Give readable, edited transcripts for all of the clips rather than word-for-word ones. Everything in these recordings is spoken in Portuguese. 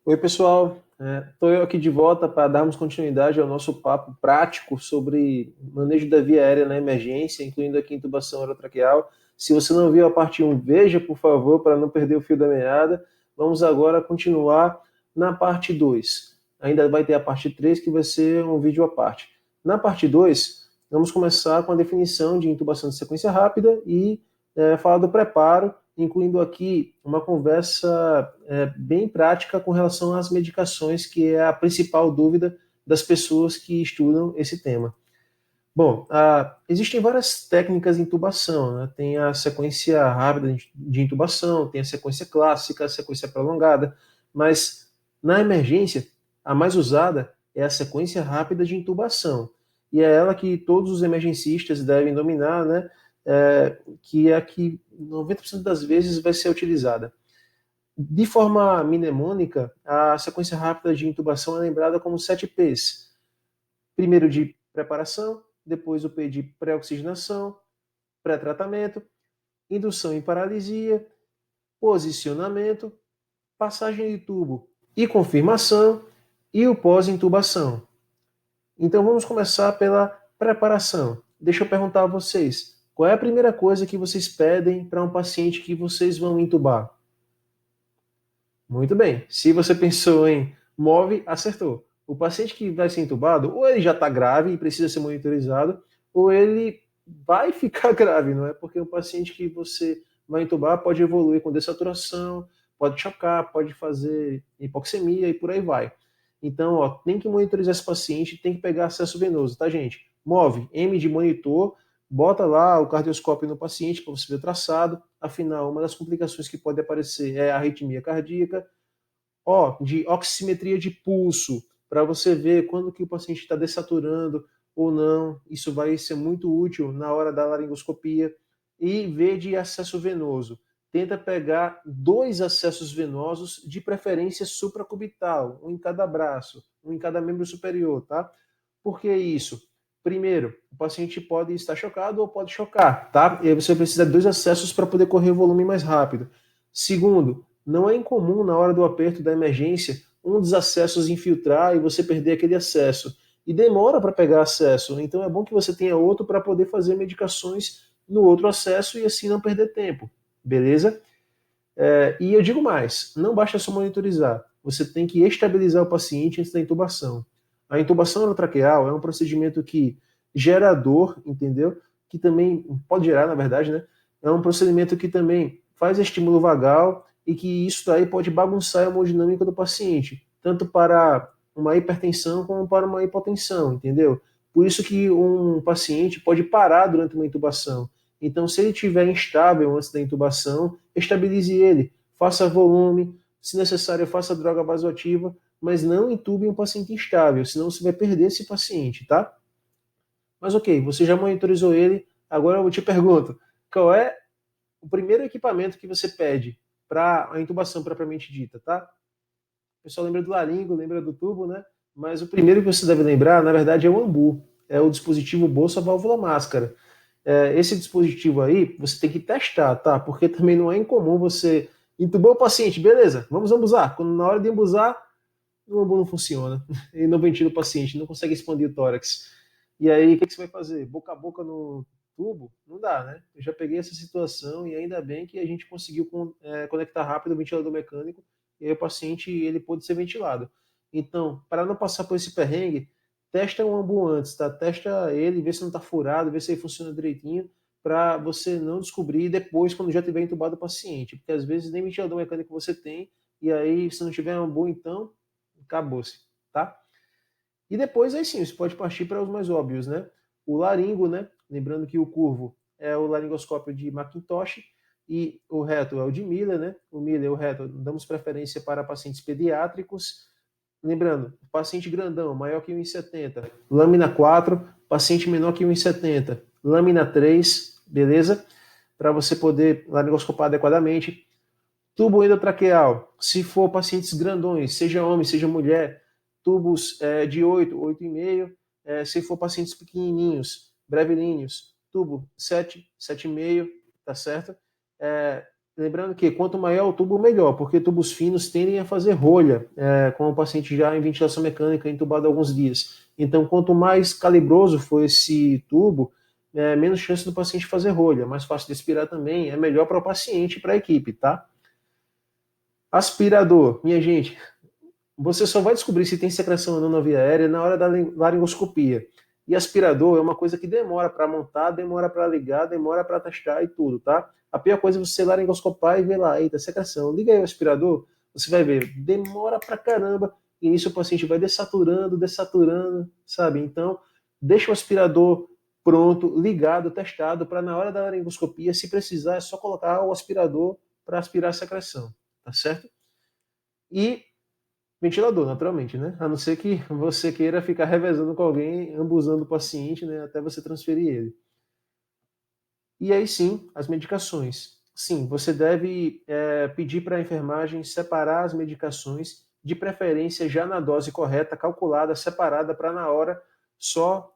Oi, pessoal. Estou eu aqui de volta para darmos continuidade ao nosso papo prático sobre manejo da via aérea na emergência, incluindo aqui intubação orotraqueal. Se você não viu a parte um, veja, por favor, para não perder o fio da meada. Vamos agora continuar na parte 2. Ainda vai ter a parte 3, que vai ser um vídeo à parte. Na parte 2, vamos começar com a definição de intubação de sequência rápida e falar do preparo, incluindo aqui uma conversa bem prática com relação às medicações, que é a principal dúvida das pessoas que estudam esse tema. Bom, existem várias técnicas de intubação, né? Tem a sequência rápida de intubação, tem a sequência clássica, a sequência prolongada, mas na emergência, a mais usada é a sequência rápida de intubação. E é ela que todos os emergencistas devem dominar, né? Que é a que 90% das vezes vai ser utilizada. De forma mnemônica, a sequência rápida de intubação é lembrada como 7 P's. Primeiro de preparação, depois o P de pré-oxigenação, pré-tratamento, indução em paralisia, posicionamento, passagem de tubo e confirmação, e o pós-intubação. Então vamos começar pela preparação. Deixa eu perguntar a vocês, qual é a primeira coisa que vocês pedem para um paciente que vocês vão intubar? Muito bem. Se você pensou em move, acertou. O paciente que vai ser intubado, ou ele já está grave e precisa ser monitorizado, ou ele vai ficar grave, não é? Porque o paciente que você vai intubar pode evoluir com dessaturação, pode chocar, pode fazer hipoxemia e por aí vai. Então, ó, tem que monitorizar esse paciente, tem que pegar acesso venoso, tá, gente? Move, M de monitor, bota lá o cardioscópio no paciente para você ver o traçado. Afinal, uma das complicações que pode aparecer é a arritmia cardíaca. Ó, de oximetria de pulso, para você ver quando que o paciente está dessaturando ou não. Isso vai ser muito útil na hora da laringoscopia. E ver de acesso venoso. Tenta pegar 2 acessos venosos, de preferência supracubital, um em cada braço, um em cada membro superior, tá? Por que isso? Primeiro, o paciente pode estar chocado ou pode chocar, tá? E aí você precisa de 2 acessos para poder correr o volume mais rápido. Segundo, não é incomum na hora do aperto da emergência um dos acessos infiltrar e você perder aquele acesso. E demora para pegar acesso, então é bom que você tenha outro para poder fazer medicações no outro acesso e assim não perder tempo, beleza? E eu digo mais, não basta só monitorizar, você tem que estabilizar o paciente antes da intubação. A intubação orotraqueal é um procedimento que gera dor, entendeu? Que também pode gerar, na verdade, né? É um procedimento que também faz estímulo vagal e que isso daí pode bagunçar a hemodinâmica do paciente, tanto para uma hipertensão como para uma hipotensão, entendeu? Por isso que um paciente pode parar durante uma intubação. Então, se ele estiver instável antes da intubação, estabilize ele, faça volume, se necessário, faça droga vasoativa, mas não entube um paciente instável, senão você vai perder esse paciente, tá? Mas ok, você já monitorizou ele, agora eu te pergunto, qual é o primeiro equipamento que você pede para a intubação propriamente dita, tá? O pessoal lembra do laringo, lembra do tubo, né? Mas o primeiro que você deve lembrar, na verdade, é o AMBU, é o dispositivo bolsa válvula máscara. Esse dispositivo aí, você tem que testar, tá? Porque também não é incomum você entubou o paciente, beleza, vamos ambusar. Quando na hora de ambusar, o ambu não funciona. Ele não ventila o paciente, não consegue expandir o tórax. E aí, o que você vai fazer? Boca a boca no tubo? Não dá, né? Eu já peguei essa situação e ainda bem que a gente conseguiu conectar rápido o ventilador mecânico e aí o paciente ele pôde ser ventilado. Então, para não passar por esse perrengue, testa o ambu antes, tá? Testa ele, vê se não está furado, vê se ele funciona direitinho, para você não descobrir depois quando já tiver entubado o paciente, porque às vezes nem ventilador mecânico você tem, e aí se não tiver um ambu, então acabou-se, tá? E depois aí sim, você pode partir para os mais óbvios, né? O laringo, né? Lembrando que o curvo é o laringoscópio de Macintosh e o reto é o de Miller, né? O Miller, o reto, damos preferência para pacientes pediátricos. Lembrando, paciente grandão, maior que 1,70, lâmina 4, paciente menor que 1,70, lâmina 3, beleza? Para você poder laringoscopar adequadamente. Tubo endotraqueal, se for pacientes grandões, seja homem, seja mulher, tubos de 8, 8,5. Se for pacientes pequenininhos, brevilíneos, tubo 7, 7,5, tá certo? Lembrando que quanto maior o tubo, melhor, porque tubos finos tendem a fazer rolha, com o paciente já em ventilação mecânica, entubado há alguns dias. Então, quanto mais calibroso for esse tubo, menos chance do paciente fazer rolha, mais fácil de aspirar também, é melhor para o paciente e para a equipe, tá? Aspirador, minha gente, você só vai descobrir se tem secreção ou não na via aérea na hora da laringoscopia. E aspirador é uma coisa que demora para montar, demora para ligar, demora para testar e tudo, tá? A pior coisa é você laringoscopar e ver lá, eita, secreção. Liga aí o aspirador, você vai ver, demora pra caramba. E nisso o paciente vai dessaturando, dessaturando, sabe? Então, deixa o aspirador pronto, ligado, testado, para na hora da laringoscopia, se precisar, é só colocar o aspirador para aspirar a secreção, tá certo? E ventilador, naturalmente, né? A não ser que você queira ficar revezando com alguém, ambusando o paciente, né? Até você transferir ele. E aí sim, as medicações. Sim, você deve pedir para a enfermagem separar as medicações, de preferência já na dose correta, calculada, separada, para na hora só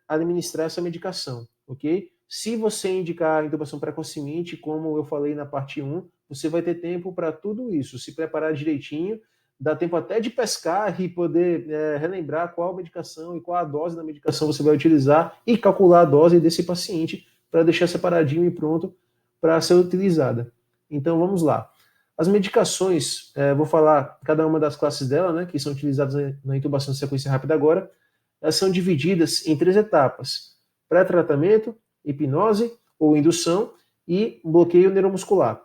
administrar essa medicação, ok? Se você indicar a intubação precocemente, como eu falei na parte 1, você vai ter tempo para tudo isso, se preparar direitinho, dá tempo até de pescar e poder relembrar qual medicação e qual a dose da medicação você vai utilizar e calcular a dose desse paciente para deixar separadinho e pronto para ser utilizada. Então vamos lá. As medicações, vou falar cada uma das classes dela, né, que são utilizadas na intubação de sequência rápida agora. Elas são divididas em 3 etapas: pré-tratamento, hipnose ou indução e bloqueio neuromuscular.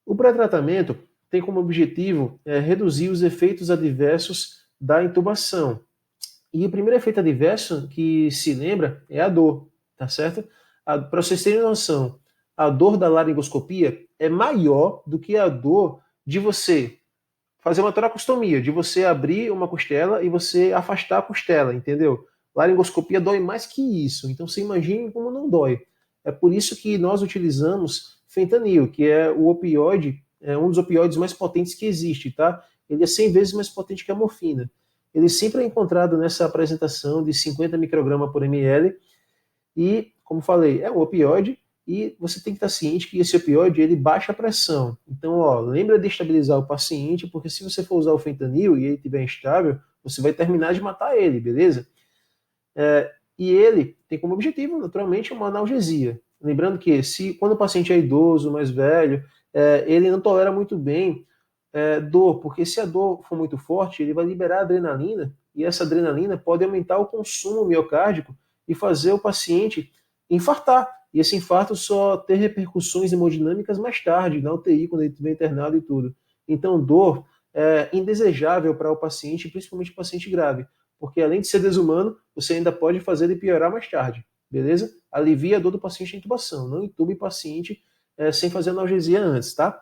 O pré-tratamento tem como objetivo reduzir os efeitos adversos da intubação. E o primeiro efeito adverso que se lembra é a dor, tá certo? Para vocês terem noção, a dor da laringoscopia é maior do que a dor de você fazer uma toracostomia, de você abrir uma costela e você afastar a costela, entendeu? Laringoscopia dói mais que isso, então você imagine como não dói. É por isso que nós utilizamos fentanil, que é o opioide, é um dos opioides mais potentes que existe, tá? Ele é 100 vezes mais potente que a morfina. Ele sempre é encontrado nessa apresentação de 50 microgramas por ml e, como falei, é um opioide e você tem que estar ciente que esse opioide ele baixa a pressão. Então, ó, lembra de estabilizar o paciente, porque se você for usar o fentanil e ele estiver instável, você vai terminar de matar ele, beleza? E ele tem como objetivo, naturalmente, uma analgesia. Lembrando que se quando o paciente é idoso, mais velho, ele não tolera muito bem dor, porque se a dor for muito forte, ele vai liberar adrenalina, e essa adrenalina pode aumentar o consumo miocárdico e fazer o paciente infartar. E esse infarto só ter repercussões hemodinâmicas mais tarde, na UTI, quando ele estiver internado e tudo. Então, dor é indesejável para o paciente, principalmente o paciente grave, porque além de ser desumano, você ainda pode fazer ele piorar mais tarde, beleza? Alivia a dor do paciente em intubação, não entube o paciente sem fazer analgesia antes, tá?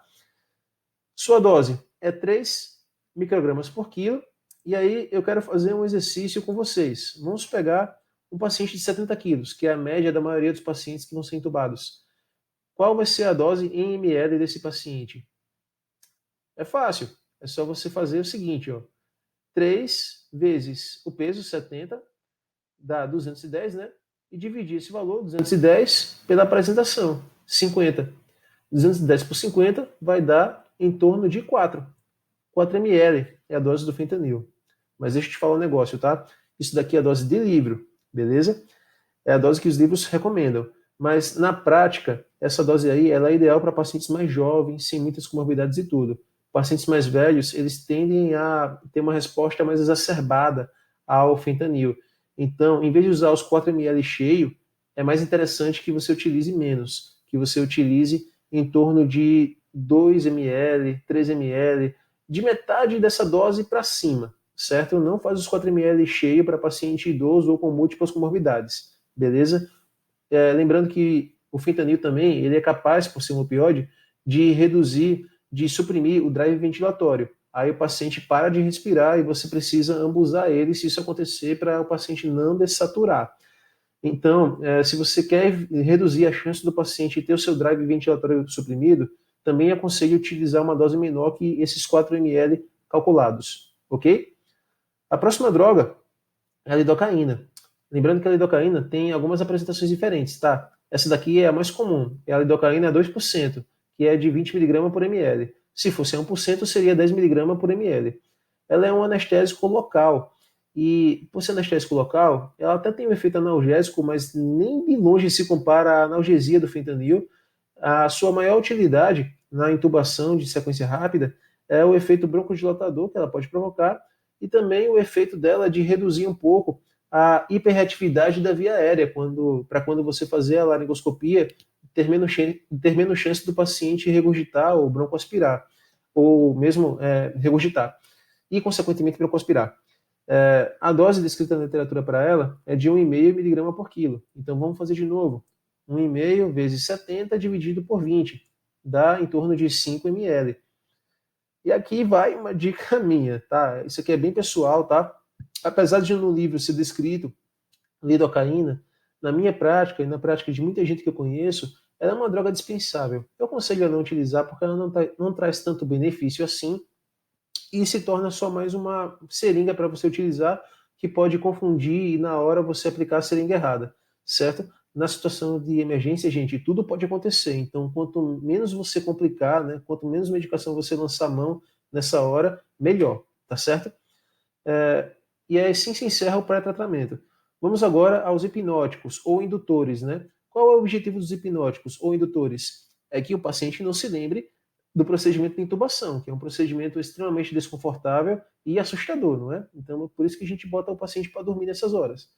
Sua dose é 3 microgramas por quilo. E aí eu quero fazer um exercício com vocês. Vamos pegar um paciente de 70 quilos, que é a média da maioria dos pacientes que vão ser intubados. Qual vai ser a dose em ml desse paciente? É fácil. É só você fazer o seguinte, ó. 3 vezes o peso, 70, dá 210, né? E dividir esse valor, 210, pela apresentação, 50. 210 por 50 vai dar em torno de 4 ml é a dose do fentanil. Mas deixa eu te falar um negócio, tá? Isso daqui é a dose de livro, beleza? É a dose que os livros recomendam. Mas na prática, essa dose aí ela é ideal para pacientes mais jovens, sem muitas comorbidades e tudo. Pacientes mais velhos, eles tendem a ter uma resposta mais exacerbada ao fentanil. Então, em vez de usar os 4 ml cheio, é mais interessante que você utilize menos, que você utilize em torno de 2 ml, 3 ml, de metade dessa dose para cima, certo? Não faz os 4 ml cheio para paciente idoso ou com múltiplas comorbidades, beleza? Lembrando que o fentanil também, ele é capaz, por ser um opioide, de reduzir, de suprimir o drive ventilatório. Aí o paciente para de respirar e você precisa ambusar ele se isso acontecer para o paciente não dessaturar. Então, se você quer reduzir a chance do paciente ter o seu drive ventilatório suprimido, também aconselho utilizar uma dose menor que esses 4 ml calculados, ok? A próxima droga é a lidocaína. Lembrando que a lidocaína tem algumas apresentações diferentes, tá? Essa daqui é a mais comum, é a lidocaína 2%, que é de 20 miligramas por ml. Se fosse 1%, seria 10 miligramas por ml. Ela é um anestésico local. E, por ser anestésico local, ela até tem um efeito analgésico, mas nem de longe se compara à analgesia do fentanil. A sua maior utilidade na intubação de sequência rápida é o efeito broncodilatador que ela pode provocar e também o efeito dela de reduzir um pouco a hiperreatividade da via aérea, para quando você fazer a laringoscopia, ter menos chance do paciente regurgitar ou broncoaspirar, ou mesmo regurgitar, e consequentemente broncoaspirar. A dose descrita na literatura para ela é de 1,5 miligrama por quilo. Então vamos fazer de novo. 1,5 vezes 70 dividido por 20. Dá em torno de 5 ml. E aqui vai uma dica minha, tá? Isso aqui é bem pessoal, tá? Apesar de no livro ser descrito lidocaína, na minha prática e na prática de muita gente que eu conheço, ela é uma droga dispensável. Eu aconselho a não utilizar porque ela não traz tanto benefício assim e se torna só mais uma seringa para você utilizar que pode confundir e na hora você aplicar a seringa errada, certo? Na situação de emergência, gente, tudo pode acontecer. Então, quanto menos você complicar, né, quanto menos medicação você lançar a mão nessa hora, melhor, tá certo? E assim se encerra o pré-tratamento. Vamos agora aos hipnóticos ou indutores, né? Qual é o objetivo dos hipnóticos ou indutores? É que o paciente não se lembre do procedimento de intubação, que é um procedimento extremamente desconfortável e assustador, não é? Então, por isso que a gente bota o paciente para dormir nessas horas.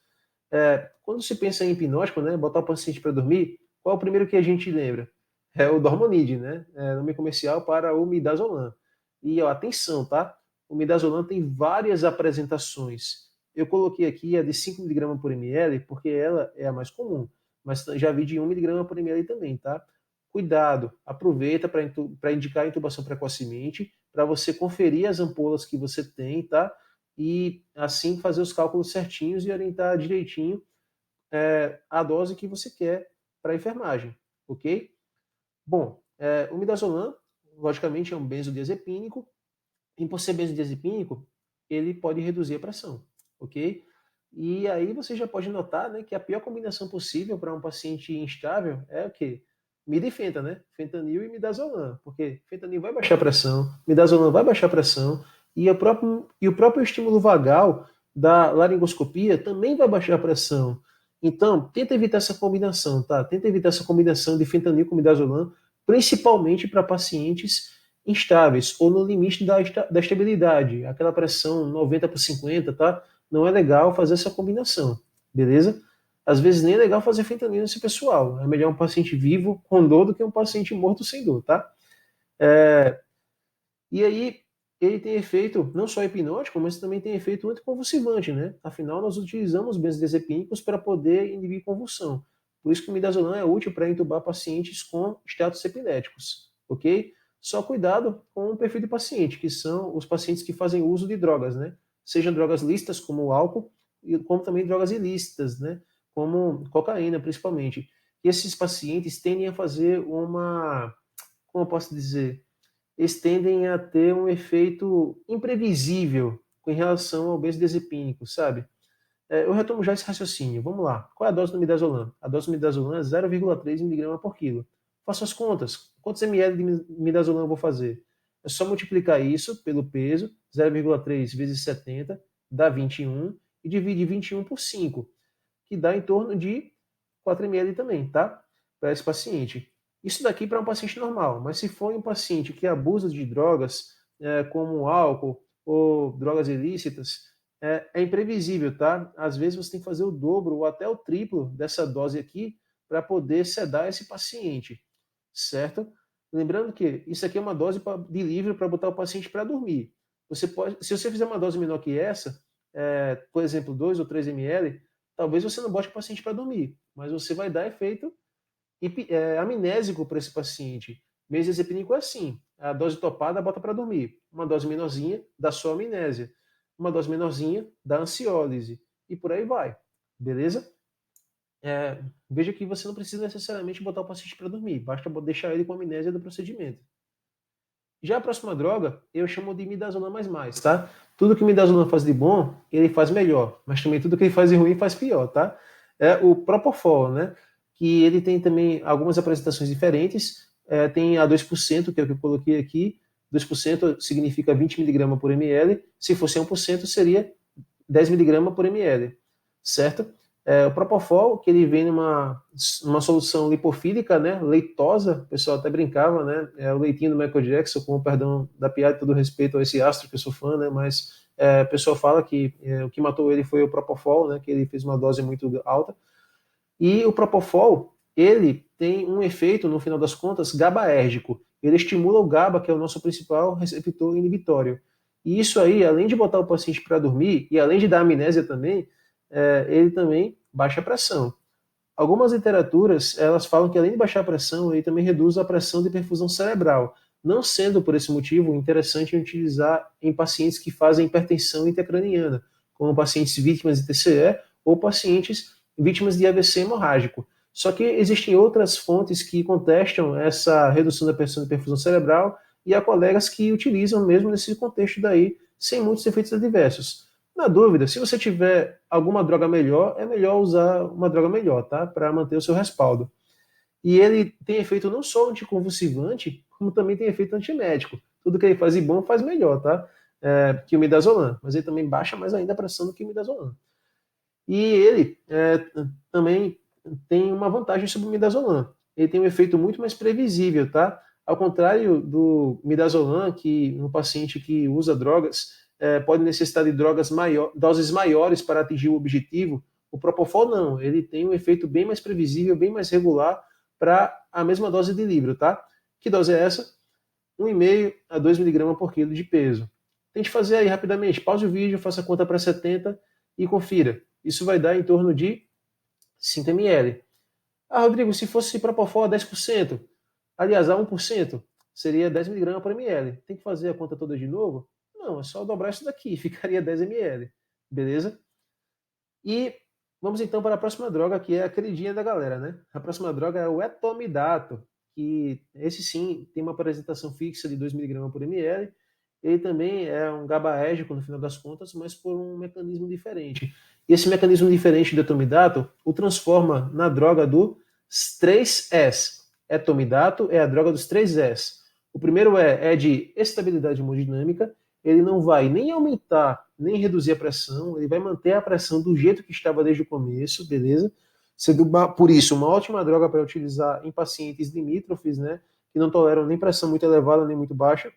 Quando se pensa em hipnótico, né, botar o paciente para dormir, qual é o primeiro que a gente lembra? É o Dormonide, né? Nome comercial para o midazolam. E ó, atenção, tá? O midazolam tem várias apresentações. Eu coloquei aqui a de 5 miligramas por ml, porque ela é a mais comum, mas já vi de 1 miligrama por ml também, tá? Cuidado, aproveita para indicar a intubação precocemente, para você conferir as ampolas que você tem, tá? E assim fazer os cálculos certinhos e orientar direitinho a dose que você quer para a enfermagem, ok? Bom, o midazolam, logicamente, é um benzodiazepínico, e por ser benzodiazepínico, ele pode reduzir a pressão, ok? E aí você já pode notar, né, que a pior combinação possível para um paciente instável é o quê? Mida e fenta, né? Fentanil e midazolam, porque fentanil vai baixar a pressão, midazolam vai baixar a pressão, e o próprio estímulo vagal da laringoscopia também vai baixar a pressão. Então, tenta evitar essa combinação, tá? Tenta evitar essa combinação de fentanil com midazolam, principalmente para pacientes instáveis ou no limite da estabilidade, aquela pressão 90 por 50, tá? Não é legal fazer essa combinação, beleza? Às vezes nem é legal fazer fentanil nesse pessoal. É melhor um paciente vivo com dor do que um paciente morto sem dor, tá? E aí, ele tem efeito não só hipnótico, mas também tem efeito anticonvulsivante, né? Afinal, nós utilizamos benzodiazepínicos para poder inibir convulsão. Por isso que o midazolam é útil para intubar pacientes com status epiléticos, ok? Só cuidado com o perfil de paciente, que são os pacientes que fazem uso de drogas, né? Sejam drogas lícitas, como o álcool, como também drogas ilícitas, né? Como cocaína, principalmente. E esses pacientes tendem a fazer como eu posso dizer, eles tendem a ter um efeito imprevisível com relação ao benzodiazepínico, sabe? Eu retomo já esse raciocínio. Vamos lá. Qual é a dose do midazolam? A dose do midazolam é 0,3 mg por quilo. Faço as contas. Quantos ml de midazolam eu vou fazer? É só multiplicar isso pelo peso, 0,3 vezes 70, dá 21, e dividir 21 por 5, que dá em torno de 4 ml também, tá? Para esse paciente. Isso daqui para um paciente normal, mas se for um paciente que abusa de drogas, como álcool ou drogas ilícitas, é imprevisível, tá? Às vezes você tem que fazer o dobro ou até o triplo dessa dose aqui para poder sedar esse paciente, certo? Lembrando que isso aqui é uma dose de livre para botar o paciente para dormir. Você pode, se você fizer uma dose menor que essa, por exemplo, 2 ou 3 ml, talvez você não bote o paciente para dormir, mas você vai dar efeito amnésico para esse paciente. Benzodiazepínico é assim, a dose topada bota para dormir, uma dose menorzinha dá só amnésia, uma dose menorzinha dá ansiólise, e por aí vai, beleza? Veja que você não precisa necessariamente botar o paciente para dormir, basta deixar ele com amnésia do procedimento. Já a próxima droga, eu chamo de midazolam mais, tá? Tudo que o midazolam faz de bom, ele faz melhor, mas também tudo que ele faz de ruim faz pior, tá? É o Propofol, né? Que ele tem também algumas apresentações diferentes, tem a 2%, que é o que eu coloquei aqui. 2% significa 20 miligramas por ml. Se fosse 1%, seria 10 miligramas por ml, certo? O Propofol, que ele vem numa solução lipofílica, né, leitosa, o pessoal até brincava, né, o leitinho do Michael Jackson, com o perdão da piada e todo respeito a esse astro que eu sou fã, né, mas o pessoal fala que o que matou ele foi o Propofol, né, que ele fez uma dose muito alta, e o Propofol, ele tem um efeito, no final das contas, GABAérgico. Ele estimula o GABA, que é o nosso principal receptor inibitório. E isso aí, além de botar o paciente para dormir, e além de dar amnésia também, ele também baixa a pressão. Algumas literaturas, elas falam que além de baixar a pressão, ele também reduz a pressão de perfusão cerebral, não sendo, por esse motivo, interessante utilizar em pacientes que fazem hipertensão intracraniana, como pacientes vítimas de TCE ou pacientes vítimas de AVC hemorrágico. Só que existem outras fontes que contestam essa redução da pressão de perfusão cerebral e há colegas que utilizam mesmo nesse contexto daí, sem muitos efeitos adversos. Na dúvida, se você tiver alguma droga melhor, é melhor usar uma droga melhor, tá? Para manter o seu respaldo. E ele tem efeito não só anticonvulsivante, como também tem efeito antimédico. Tudo que ele faz de bom faz melhor, tá? Que o midazolam. Mas ele também baixa mais ainda a pressão do que o midazolam. E ele também tem uma vantagem sobre o midazolam. Ele tem um efeito muito mais previsível, tá? Ao contrário do midazolam, que no paciente que usa drogas pode necessitar de doses maiores para atingir o objetivo, o Propofol não. Ele tem um efeito bem mais previsível, bem mais regular para a mesma dose de livro, tá? Que dose é essa? 1,5 a 2 miligramas por quilo de peso. Tente fazer aí rapidamente. Pause o vídeo, faça a conta para 70 e confira. Isso vai dar em torno de 5 ml. Ah, Rodrigo, se fosse Propofol a 10%, aliás, a 1%, seria 10 miligramas por ml. Tem que fazer a conta toda de novo? Não, é só dobrar isso daqui, ficaria 10 ml. Beleza? E vamos então para a próxima droga, que é a queridinha da galera, né? A próxima droga é o etomidato, que esse sim tem uma apresentação fixa de 2 miligramas por ml. Ele também é um GABAérgico no final das contas, mas por um mecanismo diferente. E esse mecanismo diferente do etomidato o transforma na droga dos 3S. Etomidato é a droga dos 3S. O primeiro é de estabilidade hemodinâmica. Ele não vai nem aumentar, nem reduzir a pressão, ele vai manter a pressão do jeito que estava desde o começo, beleza? Sendo, por isso, uma ótima droga para utilizar em pacientes limítrofes, né? Que não toleram nem pressão muito elevada, nem muito baixa.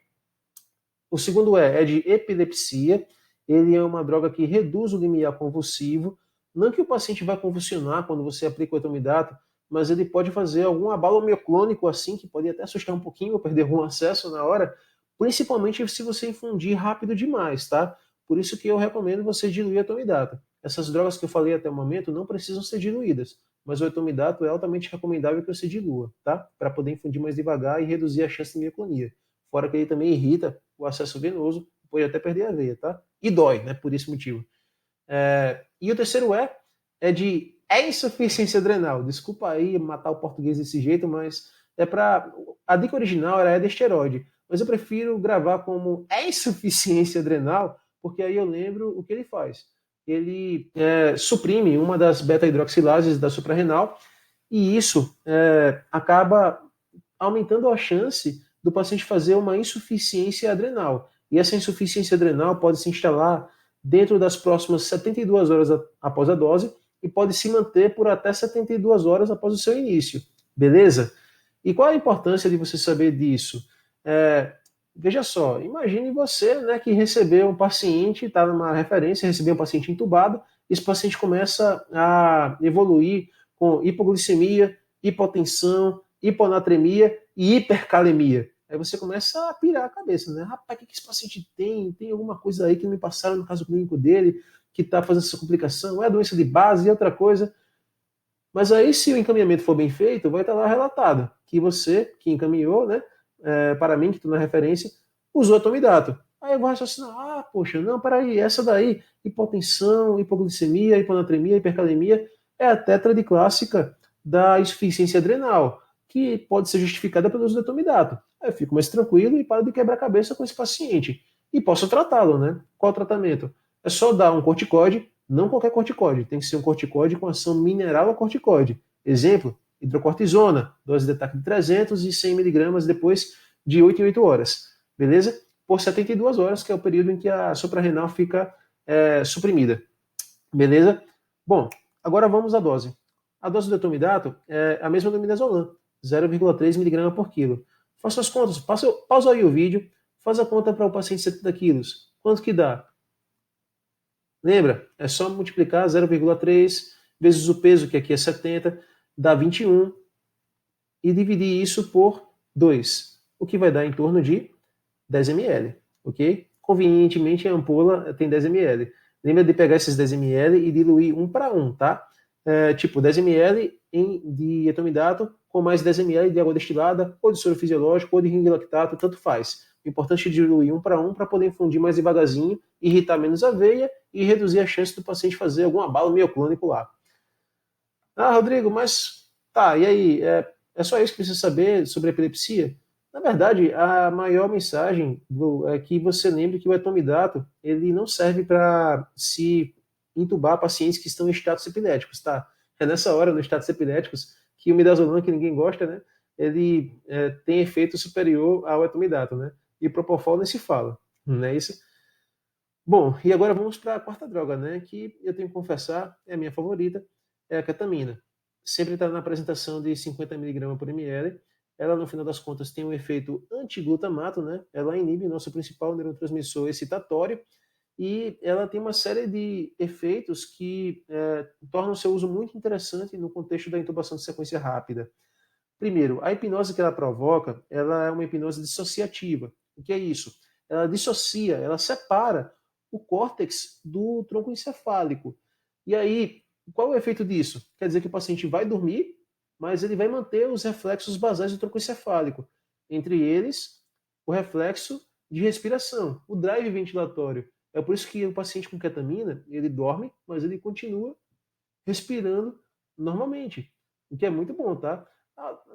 O segundo é de epilepsia. Ele é uma droga que reduz o limiar convulsivo. Não que o paciente vai convulsionar quando você aplica o etomidato, mas ele pode fazer algum abalo mioclônico assim, que pode até assustar um pouquinho ou perder algum acesso na hora, principalmente se você infundir rápido demais, tá? Por isso que eu recomendo você diluir a etomidato. Essas drogas que eu falei até o momento não precisam ser diluídas, mas o etomidato é altamente recomendável que você dilua, tá? Para poder infundir mais devagar e reduzir a chance de mioclonia. Fora que ele também irrita o acesso venoso, pode até perder a veia, tá? E dói, né? Por esse motivo. E o terceiro é de insuficiência adrenal. Desculpa aí matar o português desse jeito, mas a dica original era de esteroide, mas eu prefiro gravar como insuficiência adrenal, porque aí eu lembro o que ele faz. Ele suprime uma das beta-hidroxilases da suprarrenal e isso acaba aumentando a chance do paciente fazer uma insuficiência adrenal. E essa insuficiência adrenal pode se instalar dentro das próximas 72 horas após a dose e pode se manter por até 72 horas após o seu início. Beleza? E qual a importância de você saber disso? Veja só, imagine você, né, que recebeu um paciente, está numa referência, recebeu um paciente entubado, esse paciente começa a evoluir com hipoglicemia, hipotensão, hiponatremia e hipercalemia. Aí você começa a pirar a cabeça, né? Rapaz, o que esse paciente tem? Tem alguma coisa aí que não me passaram no caso clínico dele, que está fazendo essa complicação? É doença de base e outra coisa. Mas aí, se o encaminhamento for bem feito, vai estar lá relatado que você, que encaminhou, né, para mim, que estou na referência, usou etomidato. Aí eu vou raciocinar, poxa, não, peraí, essa daí, hipotensão, hipoglicemia, hiponatremia, hipercalemia, é a tétrade clássica da insuficiência adrenal, que pode ser justificada pelo uso do etomidato. Aí eu fico mais tranquilo e paro de quebrar a cabeça com esse paciente. E posso tratá-lo, né? Qual o tratamento? É só dar um corticoide, não qualquer corticoide, tem que ser um corticoide com ação mineral a corticoide. Exemplo, hidrocortisona, dose de ataque de 300 e 100 miligramas depois de 8 em 8 horas, beleza? Por 72 horas, que é o período em que a suprarrenal fica suprimida, beleza? Bom, agora vamos à dose. A dose do etomidato é a mesma do midazolam, 0,3 miligrama por quilo. Faça as contas, pausa aí o vídeo, faz a conta para o paciente de 70 quilos. Quanto que dá? Lembra? É só multiplicar 0,3 vezes o peso, que aqui é 70, dá 21, e dividir isso por 2, o que vai dar em torno de 10 ml, ok? Convenientemente, a ampola tem 10 ml. Lembra de pegar esses 10 ml e diluir 1 para 1, tá? Tipo, 10 ml de etomidato com mais 10 ml de água destilada, ou de soro fisiológico, ou de ring lactato, tanto faz. O importante é diluir 1 para 1 para poder infundir mais devagarzinho, irritar menos a veia e reduzir a chance do paciente fazer algum abalo mioclônico lá. Ah, Rodrigo, mas tá, e aí? É só isso que precisa saber sobre a epilepsia? Na verdade, a maior mensagem é que você lembre que o etomidato ele não serve para se intubar pacientes que estão em estados epiléticos, tá? É nessa hora, nos estados epiléticos, que o midazolam, que ninguém gosta, né? Ele tem efeito superior ao etomidato, né? E o propofol nem se fala, não é isso? Bom, e agora vamos para a quarta droga, né? Que eu tenho que confessar, é a minha favorita, é a ketamina. Sempre está na apresentação de 50 mg por ml. Ela, no final das contas, tem um efeito antiglutamato, né? Ela inibe nosso principal neurotransmissor excitatório e ela tem uma série de efeitos que tornam o seu uso muito interessante no contexto da intubação de sequência rápida. Primeiro, a hipnose que ela provoca, ela é uma hipnose dissociativa. O que é isso? Ela dissocia, ela separa o córtex do tronco encefálico. E aí, qual é o efeito disso? Quer dizer que o paciente vai dormir, mas ele vai manter os reflexos basais do tronco encefálico. Entre eles, o reflexo de respiração, o drive ventilatório. É por isso que o paciente com ketamina, ele dorme, mas ele continua respirando normalmente. O que é muito bom, tá?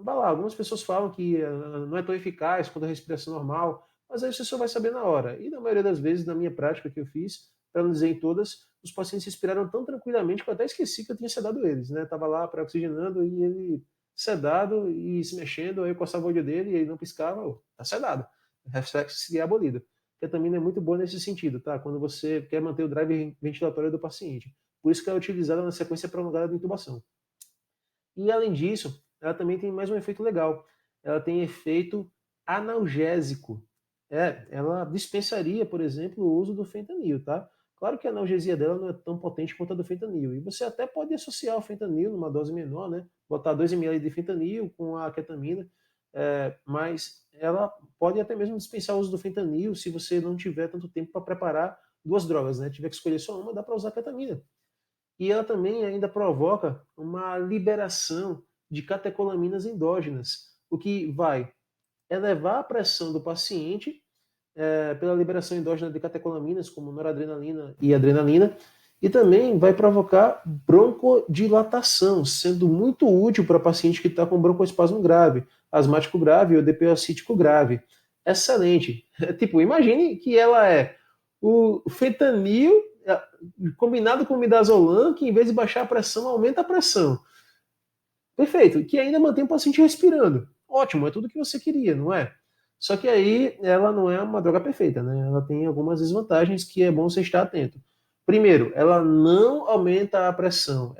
Vai lá, algumas pessoas falam que não é tão eficaz quando a respiração é normal, mas aí você só vai saber na hora. E na maioria das vezes, na minha prática que eu fiz, para não dizer em todas, os pacientes respiraram tão tranquilamente que eu até esqueci que eu tinha sedado eles, né? Tava lá pré-oxigenando e ele sedado e se mexendo, aí eu coçava o olho dele e ele não piscava, tá sedado. O reflexo seria abolido. Ketamina é muito boa nesse sentido, tá? Quando você quer manter o drive ventilatório do paciente. Por isso que ela é utilizada na sequência prolongada de intubação. E além disso, ela também tem mais um efeito legal. Ela tem efeito analgésico. Ela dispensaria, por exemplo, o uso do fentanil, tá? Claro que a analgesia dela não é tão potente quanto a do fentanil. E você até pode associar o fentanil numa dose menor, né? Botar 2 ml de fentanil com a ketamina, mas ela pode até mesmo dispensar o uso do fentanil se você não tiver tanto tempo para preparar duas drogas, né? Tiver que escolher só uma, dá para usar a ketamina. E ela também ainda provoca uma liberação de catecolaminas endógenas, o que vai elevar a pressão do paciente pela liberação endógena de catecolaminas, como noradrenalina e adrenalina, e também vai provocar broncodilatação, sendo muito útil para paciente que está com broncoespasmo grave, asmático grave ou DPOcítico grave. Excelente. Tipo, imagine que ela é o fentanil combinado com o midazolam, que em vez de baixar a pressão, aumenta a pressão. Perfeito. Que ainda mantém o paciente respirando. Ótimo, é tudo que você queria, não é? Só que aí ela não é uma droga perfeita, né? Ela tem algumas desvantagens que é bom você estar atento. Primeiro, ela não aumenta a pressão,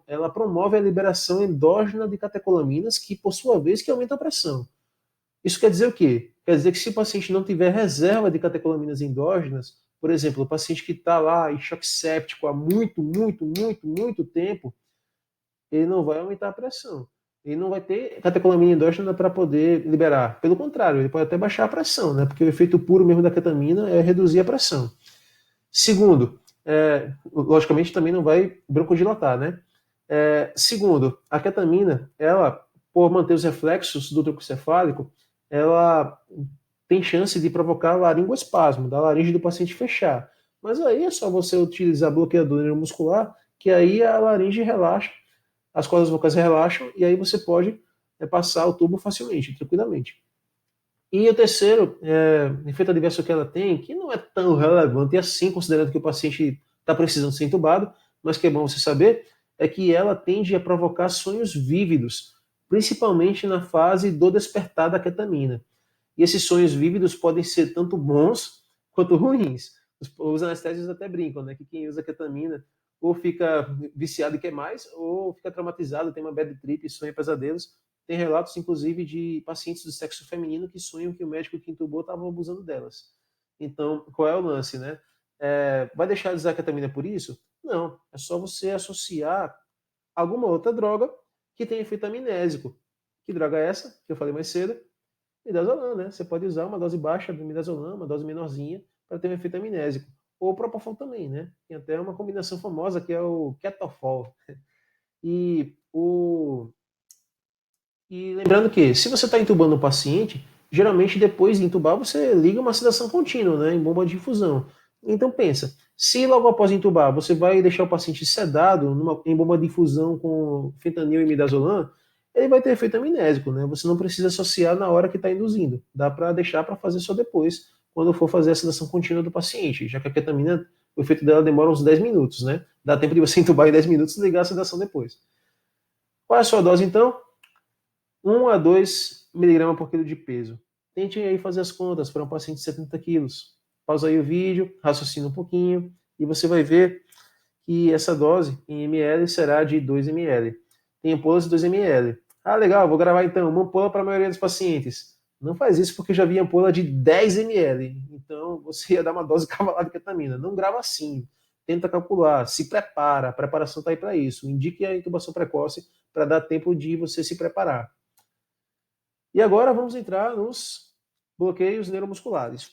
ela promove a liberação endógena de catecolaminas, que por sua vez que aumenta a pressão. Isso quer dizer o quê? Quer dizer que se o paciente não tiver reserva de catecolaminas endógenas, por exemplo, o paciente que está lá em choque séptico há muito tempo, ele não vai aumentar a pressão. Ele não vai ter catecolamina endógena para poder liberar. Pelo contrário, ele pode até baixar a pressão, né? Porque o efeito puro mesmo da ketamina é reduzir a pressão. Segundo, logicamente também não vai broncodilatar, né? Segundo, a ketamina, ela, por manter os reflexos do tronco cefálico, ela tem chance de provocar laringoespasmo, da laringe do paciente fechar. Mas aí é só você utilizar bloqueador neuromuscular, que aí a laringe relaxa, as cordas vocais relaxam, e aí você pode passar o tubo facilmente, tranquilamente. E o terceiro efeito adverso que ela tem, que não é tão relevante assim, considerando que o paciente está precisando ser entubado, mas que é bom você saber, é que ela tende a provocar sonhos vívidos. principalmente na fase do despertar da ketamina. E esses sonhos vívidos podem ser tanto bons quanto ruins. Os anestésicos até brincam, né? Que quem usa ketamina ou fica viciado e quer mais, ou fica traumatizado, tem uma bad trip, sonha pesadelos. Tem relatos, inclusive, de pacientes do sexo feminino que sonham que o médico que intubou estava abusando delas. Então, qual é o lance, né? Vai deixar de usar a ketamina por isso? Não. É só você associar alguma outra droga que tem efeito amnésico. Que droga é essa? Que eu falei mais cedo. Midazolam, né? Você pode usar uma dose baixa do midazolam, uma dose menorzinha, para ter um efeito amnésico. Ou o propofol também, né? Tem até uma combinação famosa que é o ketofol. E, e lembrando que, se você está entubando um paciente, geralmente depois de entubar você liga uma sedação contínua, né? Em bomba de infusão. Então pensa, se logo após entubar você vai deixar o paciente sedado em bomba de infusão com fentanil e midazolam, ele vai ter efeito amnésico, né? Você não precisa associar na hora que está induzindo. Dá para deixar para fazer só depois, quando for fazer a sedação contínua do paciente, já que a ketamina, o efeito dela demora uns 10 minutos, né? Dá tempo de você entubar em 10 minutos e ligar a sedação depois. Qual é a sua dose então? 1 a 2 miligramas por quilo de peso. Tente aí fazer as contas para um paciente de 70 quilos. Pausa aí o vídeo, raciocina um pouquinho e você vai ver que essa dose em ml será de 2 ml. Tem ampolas de 2 ml. Ah, legal, vou gravar então uma ampola para a maioria dos pacientes. Não faz isso porque eu já vi ampola de 10 ml. Então você ia dar uma dose cavalada de ketamina. Não grava assim. Tenta calcular, se prepara, a preparação está aí para isso. Indique a intubação precoce para dar tempo de você se preparar. E agora vamos entrar nos bloqueios neuromusculares.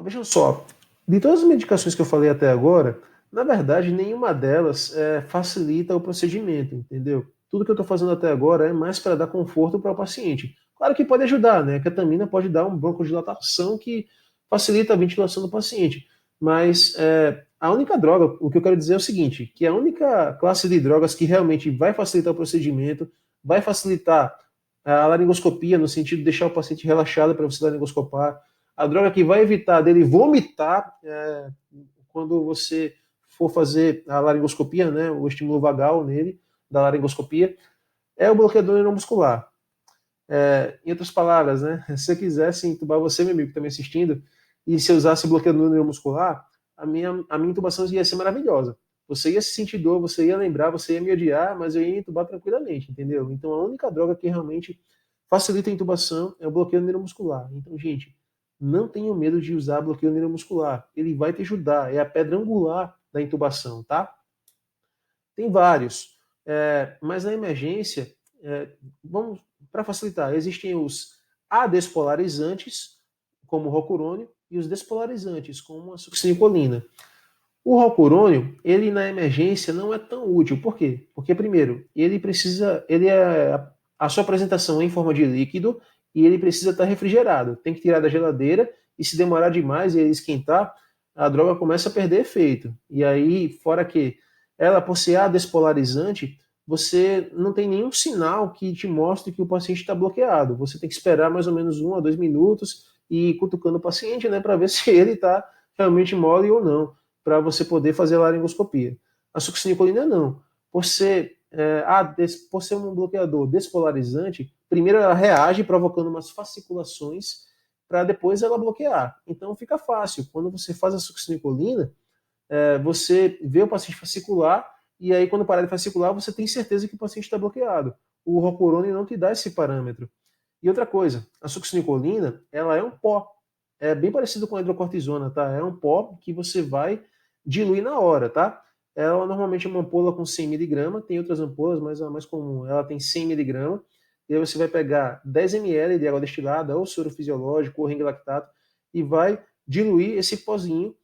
Vejam só, de todas as medicações que eu falei até agora, na verdade, nenhuma delas facilita o procedimento, entendeu? Tudo que eu estou fazendo até agora é mais para dar conforto para o paciente. Claro que pode ajudar, né? A ketamina pode dar um broncodilatação que facilita a ventilação do paciente. Mas a única droga, o que eu quero dizer é o seguinte, que a única classe de drogas que realmente vai facilitar o procedimento, vai facilitar a laringoscopia, no sentido de deixar o paciente relaxado para você laringoscopar, a droga que vai evitar dele vomitar quando você for fazer a laringoscopia, né, o estímulo vagal nele, da laringoscopia, é o bloqueador neuromuscular. Em outras palavras, né, se eu quisesse entubar você, meu amigo, que está me assistindo, e se eu usasse bloqueador neuromuscular, a minha intubação ia ser maravilhosa. Você ia se sentir dor, você ia lembrar, você ia me odiar, mas eu ia entubar tranquilamente, entendeu? Então a única droga que realmente facilita a intubação é o bloqueio neuromuscular. Então, gente, não tenham medo de usar bloqueio neuromuscular. Ele vai te ajudar, é a pedra angular da intubação, tá? Tem vários, mas na emergência, vamos para facilitar, existem os adespolarizantes, como o rocurônio, e os despolarizantes, como a succinilcolina. O rocurônio, ele na emergência não é tão útil. Por quê? Porque, primeiro, a sua apresentação é em forma de líquido e ele precisa estar refrigerado. Tem que tirar da geladeira e se demorar demais e ele esquentar, a droga começa a perder efeito. E aí, fora que ela, por ser despolarizante, você não tem nenhum sinal que te mostre que o paciente está bloqueado. Você tem que esperar mais ou menos 1 a 2 minutos e ir cutucando o paciente, né, para ver se ele está realmente mole ou não, para você poder fazer a laringoscopia. A succinilcolina não. Por ser um bloqueador despolarizante, primeiro ela reage provocando umas fasciculações para depois ela bloquear. Então fica fácil. Quando você faz a succinilcolina, você vê o paciente fascicular e aí quando parar de fascicular, você tem certeza que o paciente está bloqueado. O rocurônio não te dá esse parâmetro. E outra coisa, a succinilcolina, ela é um pó. É bem parecido com a hidrocortisona, tá? É um pó que você vai diluir na hora, tá? Ela normalmente é uma ampola com 100 miligramas, tem outras ampolas, mas a mais comum, ela tem 100 miligramas. E aí você vai pegar 10 ml de água destilada, ou soro fisiológico, ou ring lactato, e vai diluir esse pozinho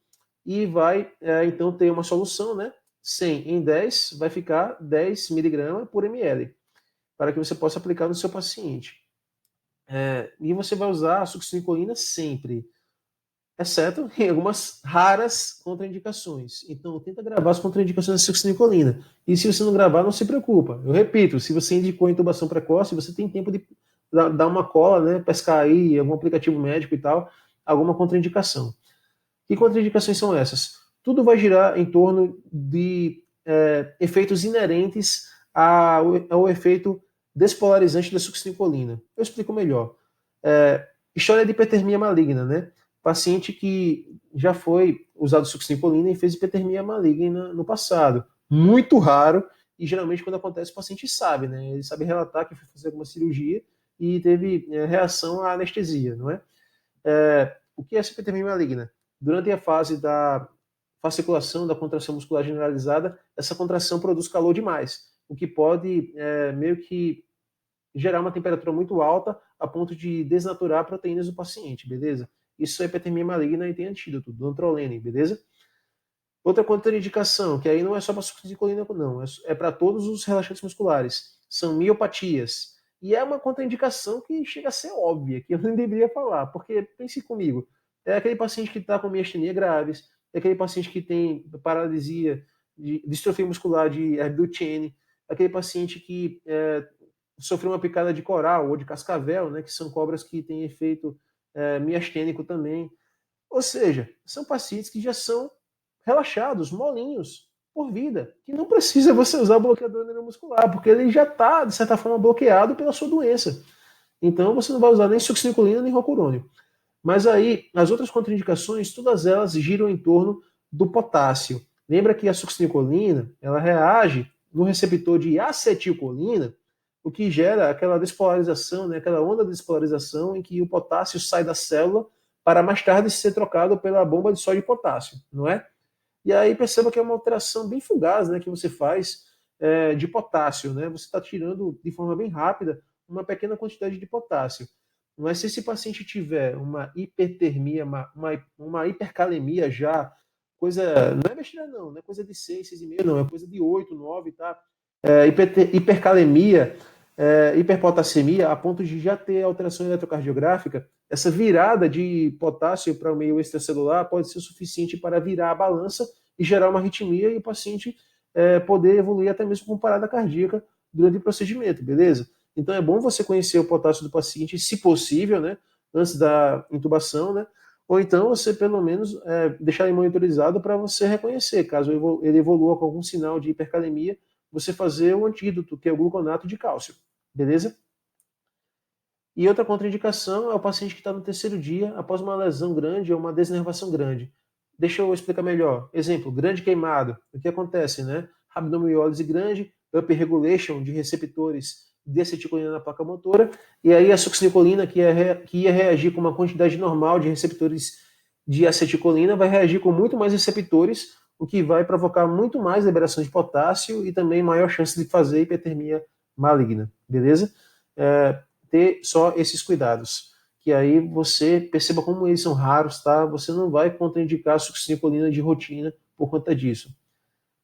e vai então ter uma solução, né? 100 em 10 vai ficar 10 miligramas por ml, para que você possa aplicar no seu paciente. E você vai usar a succinilcolina sempre, exceto em algumas raras contraindicações. Então, tenta gravar as contraindicações da succinilcolina. E se você não gravar, não se preocupa. Eu repito, se você indicou intubação precoce, você tem tempo de dar uma cola, né, pescar aí algum aplicativo médico e tal, alguma contraindicação. Que contraindicações são essas? Tudo vai girar em torno de efeitos inerentes ao efeito Despolarizante da succinilcolina. Eu explico melhor. História de hipertermia maligna, né? Paciente que já foi usado succinilcolina e fez hipertermia maligna no passado. Muito raro, e geralmente quando acontece o paciente sabe, né? Ele sabe relatar que foi fazer alguma cirurgia e teve reação à anestesia, não é? O que é essa hipertermia maligna? Durante a fase da fasciculação, da contração muscular generalizada, essa contração produz calor demais, o que pode meio que gerar uma temperatura muito alta a ponto de desnaturar proteínas do paciente, beleza? Isso é hipertermia maligna e tem antídoto, dantrolene, beleza? Outra contraindicação, que aí não é só para succinilcolina, não, é para todos os relaxantes musculares, são miopatias. E é uma contraindicação que chega a ser óbvia, que eu nem deveria falar, porque pense comigo, é aquele paciente que está com miastenia graves, é aquele paciente que tem paralisia, distrofia muscular de Duchenne, aquele paciente que sofreu uma picada de coral ou de cascavel, né, que são cobras que têm efeito miastênico também. Ou seja, são pacientes que já são relaxados, molinhos, por vida, que não precisa você usar o bloqueador neuromuscular, porque ele já está, de certa forma, bloqueado pela sua doença. Então, você não vai usar nem succinilcolina nem rocurônio. Mas aí, as outras contraindicações, todas elas giram em torno do potássio. Lembra que a succinilcolina, ela reage no receptor de acetilcolina, o que gera aquela despolarização, né, aquela onda de despolarização em que o potássio sai da célula para mais tarde ser trocado pela bomba de sódio e potássio, não é? E aí perceba que é uma alteração bem fugaz, né, que você faz de potássio, né? Você está tirando de forma bem rápida uma pequena quantidade de potássio. Mas se esse paciente tiver uma hipertermia, uma hipercalemia já, coisa, não é besteira não é coisa de 6, 6,5, não, é coisa de 8, 9, tá? Hipercalemia, hiperpotassemia, a ponto de já ter alteração eletrocardiográfica, essa virada de potássio para o meio extracelular pode ser suficiente para virar a balança e gerar uma arritmia e o paciente poder evoluir até mesmo com parada cardíaca durante o procedimento, beleza? Então é bom você conhecer o potássio do paciente, se possível, né, antes da intubação, né, ou então você pelo menos deixar ele monitorizado para você reconhecer, caso ele evolua com algum sinal de hipercalemia, você fazer o antídoto, que é o gluconato de cálcio, beleza? E outra contraindicação é o paciente que está no terceiro dia após uma lesão grande ou uma desnervação grande. Deixa eu explicar melhor. Exemplo, grande queimado. O que acontece, né? Rabdomiólise grande, upregulation de receptores de acetilcolina na placa motora, e aí a succinilcolina, que ia reagir com uma quantidade normal de receptores de acetilcolina, vai reagir com muito mais receptores, o que vai provocar muito mais liberação de potássio e também maior chance de fazer hipertermia maligna, beleza? Ter só esses cuidados, que aí você perceba como eles são raros, tá? Você não vai contraindicar a succinilcolina de rotina por conta disso.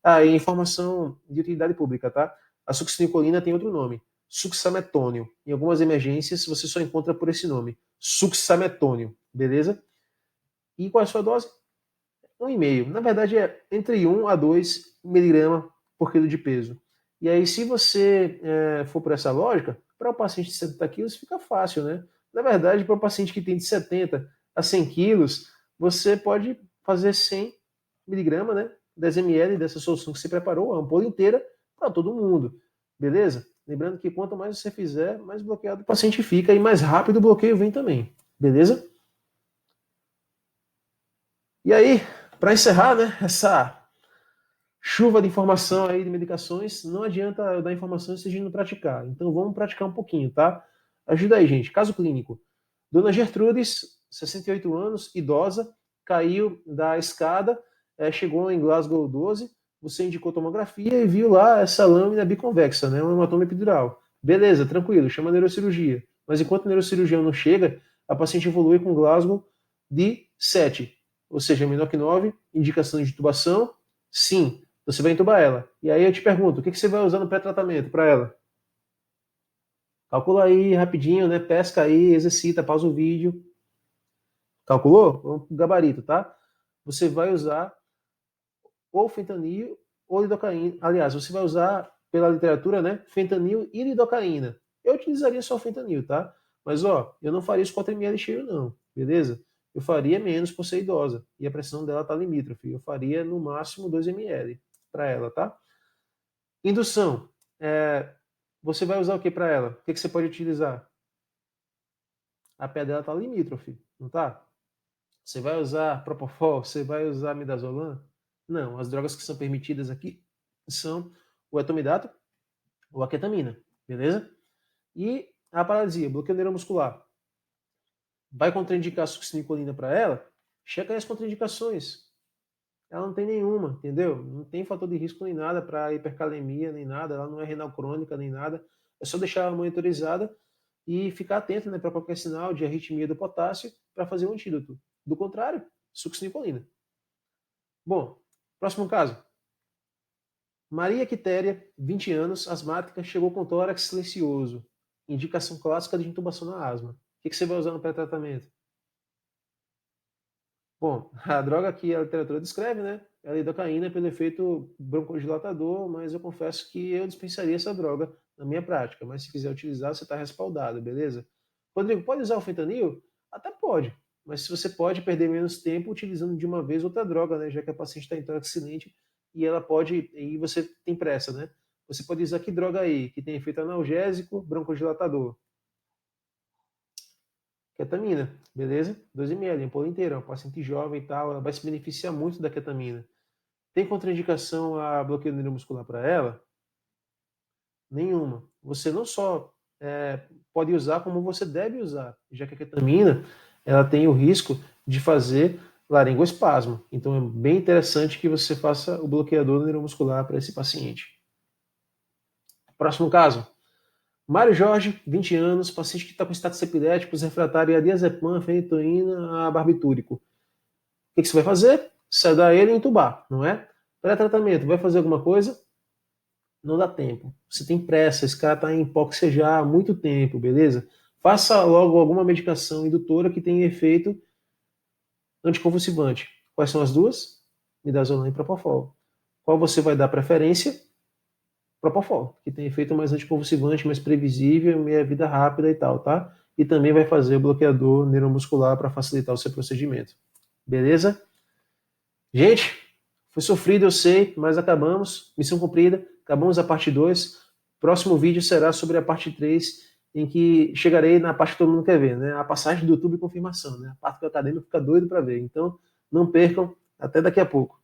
E informação de utilidade pública, tá? A succinilcolina tem outro nome, succinilmetônio. Em algumas emergências você só encontra por esse nome, succinilmetônio, beleza? E qual é a sua dose? 1,5. Na verdade é entre 1 a 2 miligramas por quilo de peso. E aí, se você for por essa lógica, para o paciente de 70 quilos fica fácil, né? Na verdade, para o paciente que tem de 70 a 100 quilos, você pode fazer 100 miligramas, né? 10 ml dessa solução que você preparou, a ampola inteira, para todo mundo. Beleza? Lembrando que quanto mais você fizer, mais bloqueado o paciente fica e mais rápido o bloqueio vem também. Beleza? E aí, para encerrar, né, essa chuva de informação aí de medicações, não adianta eu dar informação se a gente não praticar. Então vamos praticar um pouquinho, tá? Ajuda aí, gente. Caso clínico. Dona Gertrudes, 68 anos, idosa, caiu da escada, chegou em Glasgow 12, você indicou tomografia e viu lá essa lâmina biconvexa, né, um hematoma epidural. Beleza, tranquilo, chama a neurocirurgia. Mas enquanto o neurocirurgião não chega, a paciente evolui com Glasgow de 7, ou seja, menor que 9, indicação de intubação, sim, você vai entubar ela. E aí eu te pergunto, o que você vai usar no pré-tratamento para ela? Calcula aí rapidinho, né? Pesca aí, exercita, pausa o vídeo. Calculou? Vamos pro gabarito, tá? Você vai usar ou fentanil ou lidocaína. Aliás, você vai usar, pela literatura, né? Fentanil e lidocaína. Eu utilizaria só fentanil, tá? Mas, ó, eu não faria os 4 ml cheio, não. Beleza? Eu faria menos por ser idosa. E a pressão dela tá limítrofe. Eu faria, no máximo, 2 ml para ela, tá? Indução. Você vai usar o que para ela? O que você pode utilizar? A pé dela está limítrofe, não tá? Você vai usar Propofol? Você vai usar Midazolam? Não, as drogas que são permitidas aqui são o etomidato ou a ketamina, beleza? E a paralisia, bloqueio neuromuscular. Vai contraindicar a succinilcolina para ela? Checa aí as contraindicações. Ela não tem nenhuma, entendeu? Não tem fator de risco nem nada para hipercalemia, nem nada. Ela não é renal crônica, nem nada. É só deixar ela monitorizada e ficar atento, né, para qualquer sinal de arritmia do potássio para fazer um antídoto. Do contrário, succinilcolina. Bom, próximo caso. Maria Quitéria, 20 anos, asmática, chegou com tórax silencioso. Indicação clássica de intubação na asma. O que você vai usar no pré-tratamento? Bom, a droga que a literatura descreve, né? É a lidocaína pelo efeito broncodilatador, mas eu confesso que eu dispensaria essa droga na minha prática. Mas se quiser utilizar, você está respaldado, beleza? Rodrigo, pode usar o fentanil? Até pode, mas se você pode perder menos tempo utilizando de uma vez outra droga, né? Já que a paciente está em tórax silente e ela pode, e você tem pressa, né? Você pode usar que droga aí, que tem efeito analgésico, broncodilatador? Ketamina, beleza? 2 ml, ampola inteira, uma paciente jovem e tal, ela vai se beneficiar muito da ketamina. Tem contraindicação a bloqueio neuromuscular para ela? Nenhuma. Você não só pode usar, como você deve usar, já que a ketamina ela tem o risco de fazer laringoespasmo. Então é bem interessante que você faça o bloqueador neuromuscular para esse paciente. Próximo caso. Mário Jorge, 20 anos, paciente que está com status epiléticos, refratário a diazepam, fenitoína, a barbitúrico. O que você vai fazer? Sedar ele e entubar, não é? Pré-tratamento, vai fazer alguma coisa? Não dá tempo. Você tem pressa, esse cara está em hipóxia já há muito tempo, beleza? Faça logo alguma medicação indutora que tenha efeito anticonvulsivante. Quais são as duas? Midazolam e Propofol. Qual você vai dar preferência? Propofol, que tem efeito mais anticonvulsivante, mais previsível, meia vida rápida e tal, tá? E também vai fazer o bloqueador neuromuscular para facilitar o seu procedimento. Beleza? Gente, foi sofrido, eu sei, mas acabamos. Missão cumprida. Acabamos a parte 2. Próximo vídeo será sobre a parte 3, em que chegarei na parte que todo mundo quer ver, né? A passagem do YouTube e confirmação, né? A parte que o acadêmico fica doido para ver. Então, não percam. Até daqui a pouco.